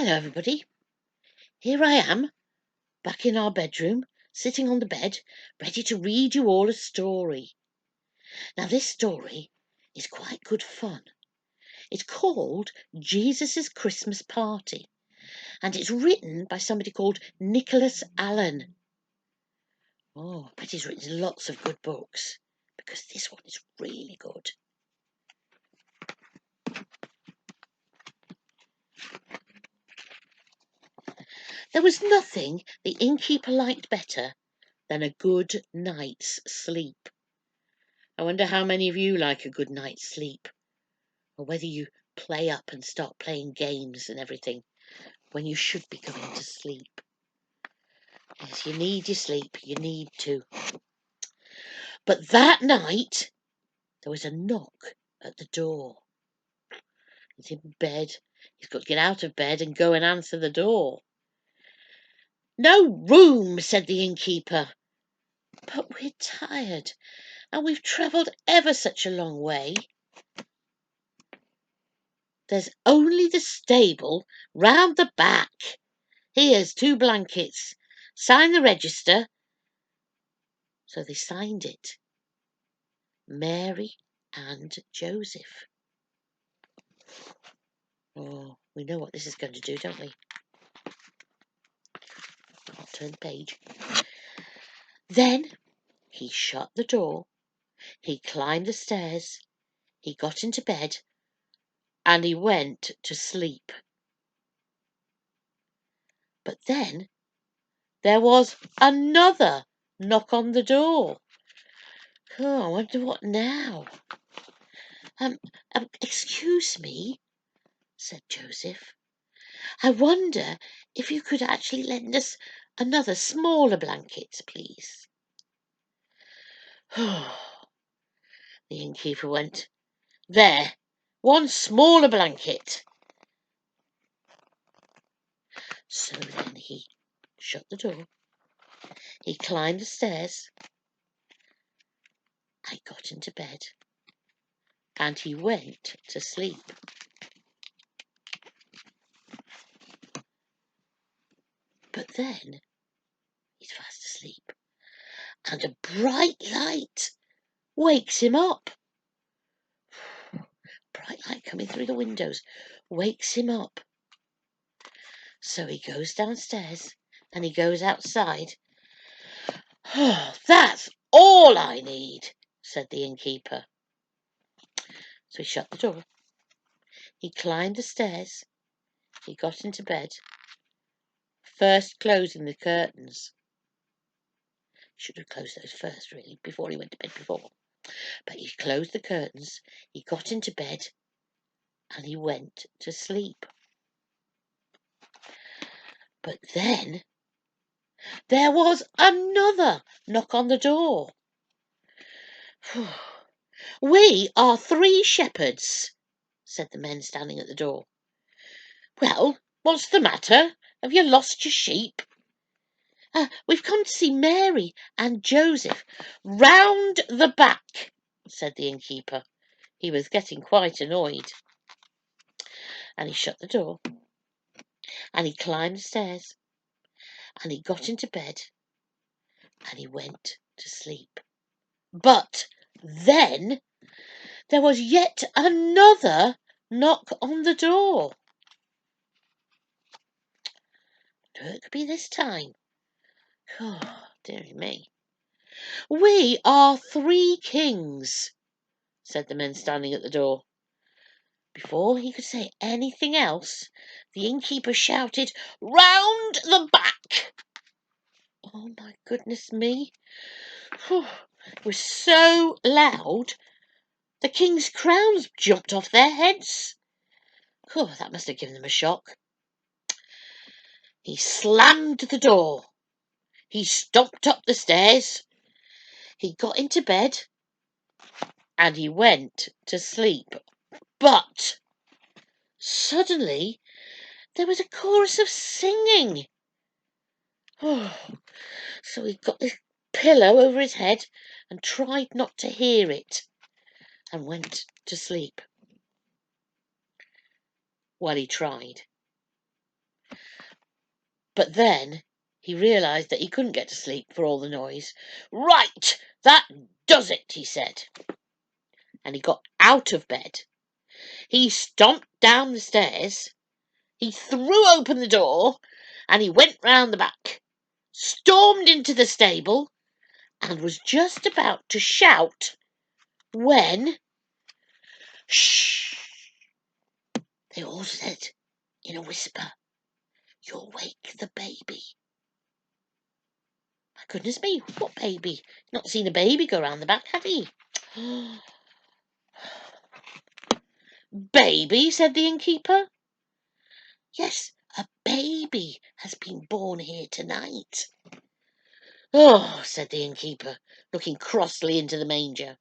Hello, everybody. Here I am, back in our bedroom, sitting on the bed, ready to read you all a story. Now, this story is quite good fun. It's called Jesus' Christmas Party, and it's written by somebody called Nicholas Allen. Oh, I bet he's written lots of good books, because this one is really good. There was nothing the innkeeper liked better than a good night's sleep. I wonder how many of you like a good night's sleep, or whether you play up and start playing games and everything when you should be going to sleep. Yes, you need your sleep, you need to. But that night, there was a knock at the door. He's in bed. He's got to get out of bed and go and answer the door. "No room," said the innkeeper. "But we're tired, and we've travelled ever such a long way." "There's only the stable round the back. Here's 2 blankets. Sign the register." So they signed it. Mary and Joseph. Oh, we know what this is going to do, don't we? I'll turn the page. Then he shut the door. He climbed the stairs. He got into bed. And he went to sleep. But then there was another knock on the door. Oh, I wonder what now. Excuse me," said Joseph. "I wonder if you could actually lend us another smaller blanket, please." The innkeeper went, "There, 1 smaller blanket." So then he shut the door. He climbed the stairs. I got into bed. And he went to sleep. But then he's fast asleep, and a bright light wakes him up. Bright light coming through the windows wakes him up. So he goes downstairs and he goes outside. "Oh, that's all I need," said the innkeeper. So he shut the door. He climbed the stairs. He got into bed, first closing the curtains. Should have closed those first, really, before he went to bed before. But he closed the curtains. He got into bed and he went to sleep. But then there was another knock on the door. "We are 3 shepherds," said the men standing at the door. "Well, what's the matter? Have you lost your sheep?" "We've come to see Mary and Joseph round the back," said the innkeeper. He was getting quite annoyed. And he shut the door. And he climbed the stairs. And he got into bed. And he went to sleep. But then there was yet another knock on the door. Who it could be this time? Oh, dearie me. "We are 3 kings," said the men standing at the door. Before he could say anything else, the innkeeper shouted, "Round the back!" Oh, my goodness me. It was so loud, the king's crowns jumped off their heads. That must have given them a shock. He slammed the door. He stomped up the stairs. He got into bed. And he went to sleep. But suddenly there was a chorus of singing. So he got this pillow over his head and tried not to hear it and went to sleep. Well, he tried. But then he realised that he couldn't get to sleep for all the noise. "Right, that does it," he said. And he got out of bed. He stomped down the stairs. He threw open the door, and he went round the back, stormed into the stable, and was just about to shout when... "Shh!" they all said in a whisper. "You'll wake the baby." My goodness me, what baby? Not seen a baby go round the back, had he? "Baby?" said the innkeeper. "Yes, a baby has been born here tonight." "Oh," said the innkeeper, looking crossly into the manger.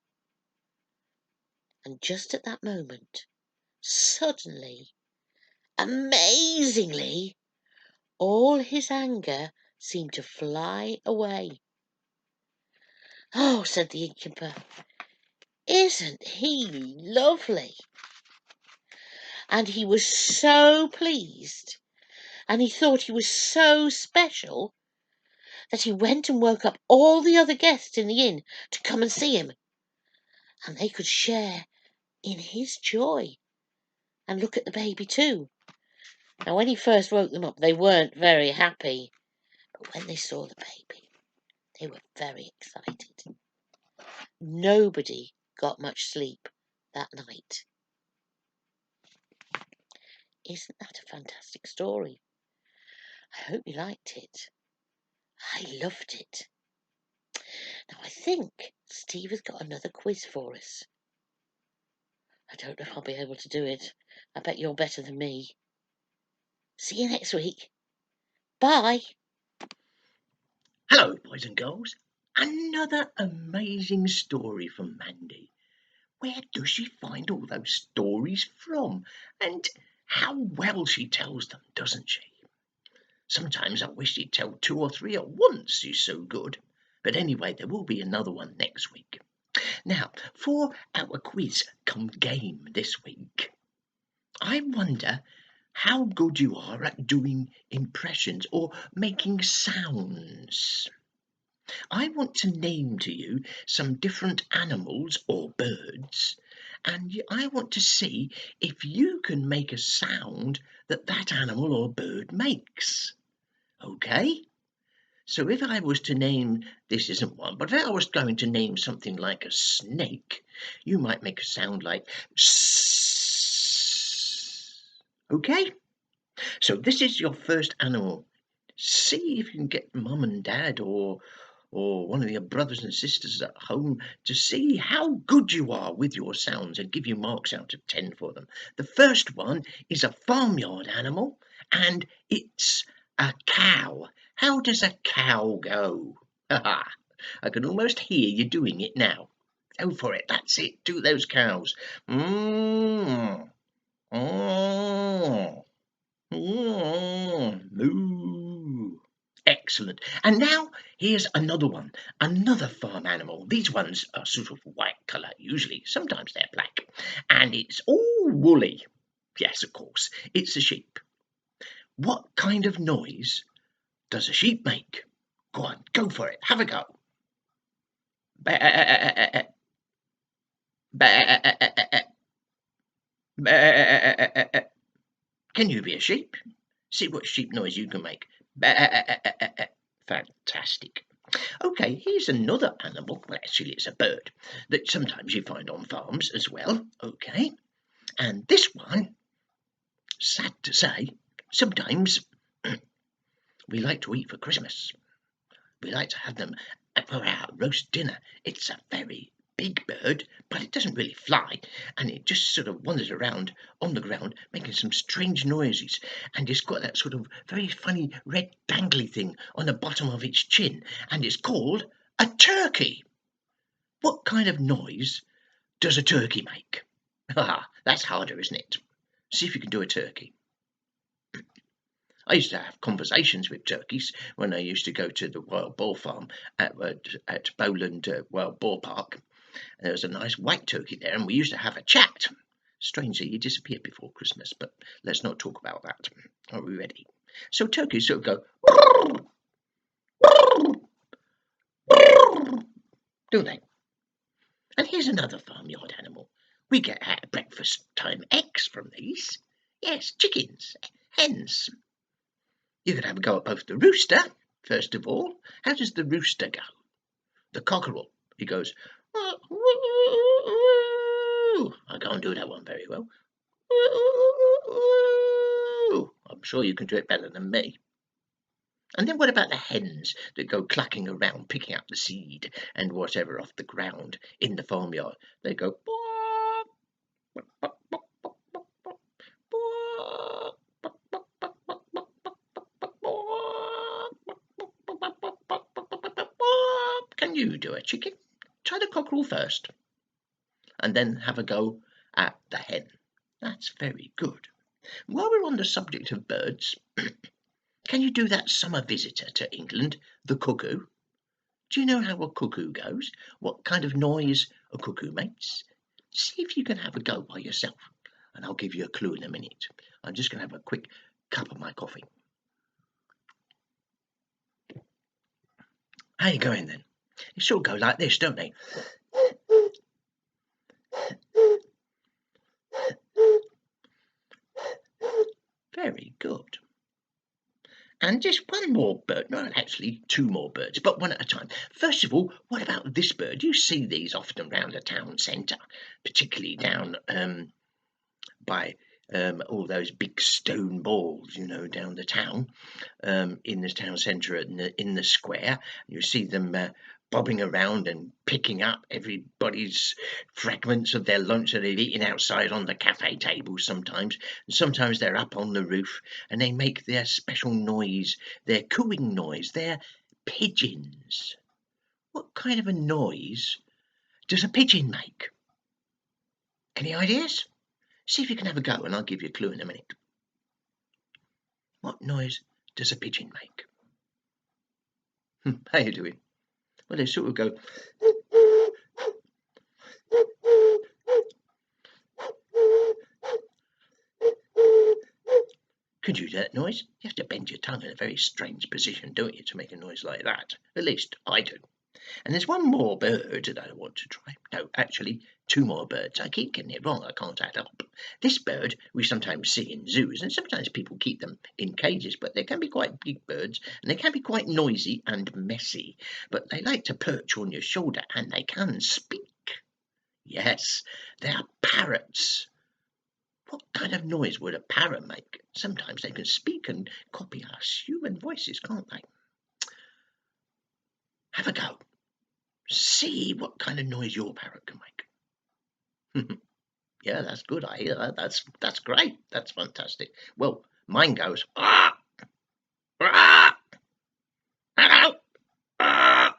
And just at that moment, suddenly, amazingly, all his anger seemed to fly away. "Oh," said the innkeeper, "isn't he lovely?" And he was so pleased, and he thought he was so special, that he went and woke up all the other guests in the inn to come and see him, and they could share in his joy and look at the baby too. Now, when he first woke them up, they weren't very happy, but when they saw the baby, they were very excited. Nobody got much sleep that night. Isn't that a fantastic story? I hope you liked it. I loved it. Now, I think Steve has got another quiz for us. I don't know if I'll be able to do it. I bet you're better than me. See you next week. Bye. Hello, boys and girls. Another amazing story from Mandy. Where does she find all those stories from? And how well she tells them, doesn't she? Sometimes I wish she'd tell 2 or 3 at once, she's so good. But anyway, there will be another one next week. Now, for our quiz come game this week, I wonder how good you are at doing impressions or making sounds. I want to name to you some different animals or birds, and I want to see if you can make a sound that that animal or bird makes. Okay? So if I was to name, this isn't one, but if I was going to name something like a snake, you might make a sound like sss. Okay? So this is your first animal. See if you can get mum and dad or one of your brothers and sisters at home to see how good you are with your sounds and give you marks out of 10 for them. The first one is a farmyard animal, and it's a cow. How does a cow go? I can almost hear you doing it now. Go for it. That's it. Do those cows. Mm, mm, moo. Excellent. And now here's another one, another farm animal. These ones are sort of white colour usually, sometimes they're black, and it's all woolly. Yes, of course, it's a sheep. What kind of noise does a sheep make? Go on, go for it, have a go. Ba- ba- ba- Can you be a sheep? See what sheep noise you can make. Fantastic. Okay, here's another animal. Well, actually, it's a bird that sometimes you find on farms as well. Okay, and this one, sad to say, sometimes we like to eat for Christmas. We like to have them for our roast dinner. It's a very big bird, but it doesn't really fly, and it just sort of wanders around on the ground making some strange noises, and it's got that sort of very funny red dangly thing on the bottom of its chin, and it's called a turkey. What kind of noise does a turkey make? Ah, that's harder, isn't it? See if you can do a turkey. I used to have conversations with turkeys when I used to go to the Wild Boar Farm at Bowland Wild Boar Park. And there was a nice white turkey there, and we used to have a chat. Strangely, he disappeared before Christmas, but let's not talk about that. Are we ready? So turkeys sort of go, don't they? And here's another farmyard animal. We get our breakfast time eggs from these. Yes, chickens, hens. You could have a go at both the rooster, first of all. How does the rooster go? The cockerel, he goes, I can't do that one very well. I'm sure you can do it better than me. And then what about the hens that go clacking around picking up the seed and whatever off the ground in the farmyard? They go, can you do a chicken? Try the cockerel first and then have a go at the hen. That's very good. While we're on the subject of birds, can you do that summer visitor to England, the cuckoo? Do you know how a cuckoo goes? What kind of noise a cuckoo makes? See if you can have a go by yourself, and I'll give you a clue in a minute. I'm just going to have a quick cup of my coffee. How you going then? They sort of go like this, don't they? Very good. And just one more bird, not actually two more birds, but one at a time. First of all, what about this bird? You see these often round the town centre, particularly down by all those big stone balls, you know, down the town, in the town centre, in the square. You see them bobbing around and picking up everybody's fragments of their lunch that they've eaten outside on the cafe table sometimes. And sometimes they're up on the roof and they make their special noise, their cooing noise. They're pigeons. What kind of a noise does a pigeon make? Any ideas? See if you can have a go and I'll give you a clue in a minute. What noise does a pigeon make? How you doing? Well, they sort of go. Could you do that noise? You have to bend your tongue in a very strange position, don't you, to make a noise like that? At least I do. And there's one more bird that I want to try. No, actually, two more birds. I keep getting it wrong. I can't add up. This bird we sometimes see in zoos, and sometimes people keep them in cages, but they can be quite big birds, and they can be quite noisy and messy. But they like to perch on your shoulder, and they can speak. Yes, they are parrots. What kind of noise would a parrot make? Sometimes they can speak and copy our human voices, can't they? Have a go. See what kind of noise your parrot can make. Yeah, that's good. I hear that. That's great. That's fantastic. Well, mine goes ah, ah, hello, ah,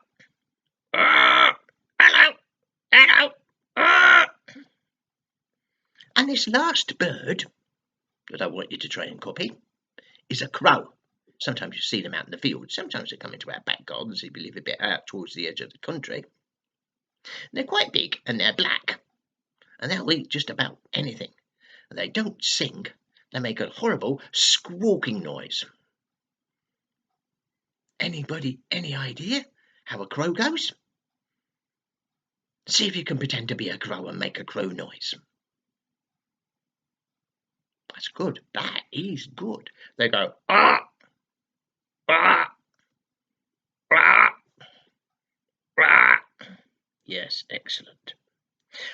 ah, hello, hello, ah. And this last bird that I want you to try and copy is a crow. Sometimes you see them out in the field. Sometimes they come into our back gardens if you live a bit out towards the edge of the country. They're quite big and they're black. And they'll eat just about anything. They don't sing. They make a horrible squawking noise. Anybody, any idea how a crow goes? See if you can pretend to be a crow and make a crow noise. That's good. That is good. They go, ah, ah, ah, ah. Yes, excellent.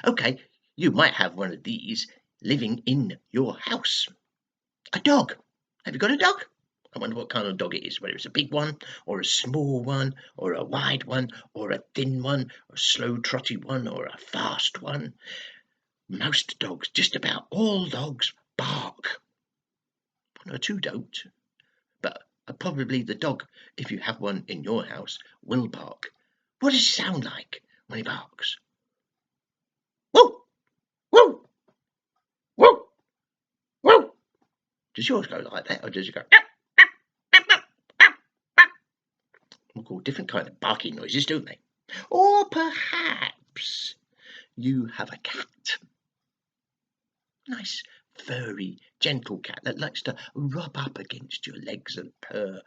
Okay, you might have one of these living in your house. A dog. Have you got a dog? I wonder what kind of dog it is, whether it's a big one, or a small one, or a wide one, or a thin one, or a slow trotty one, or a fast one. Most dogs, just about all dogs, bark. One or two don't, but probably the dog, if you have one in your house, will bark. What does it sound like when he barks? Woo! Woo! Woo! Woo! Does yours go like that, or does it go? We'll call different kind of barking noises, don't they? Or perhaps you have a cat. Nice furry, gentle cat that likes to rub up against your legs and purr.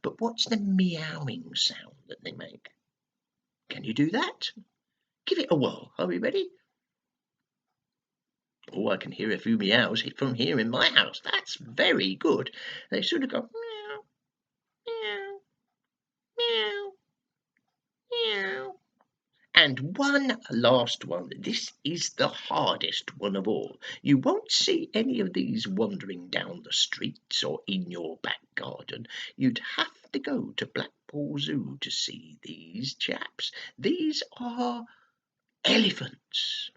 But what's the meowing sound that they make? Can you do that? Give it a whirl. Are we ready? Oh, I can hear a few meows from here in my house. That's very good. They sort of go meow, meow, meow, meow. And one last one. This is the hardest one of all. You won't see any of these wandering down the streets or in your back garden. You'd have to go to Blackpool Zoo to see these chaps. These are elephants.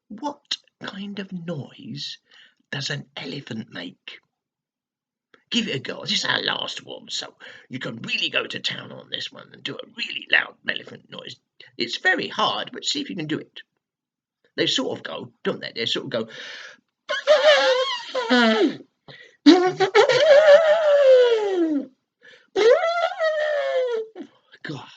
What kind of noise does an elephant make? Give it a go. This is our last one, so you can really go to town on this one and do a really loud elephant noise. It's very hard, but see if you can do it. They sort of go, don't they? They sort of go. God,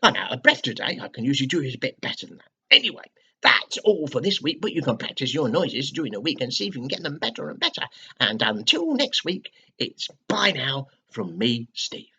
I'm out of breath today. I can usually do it a bit better than that. Anyway, that's all for this week, but you can practice your noises during the week and see if you can get them better and better. And until next week, it's bye now from me, Steve.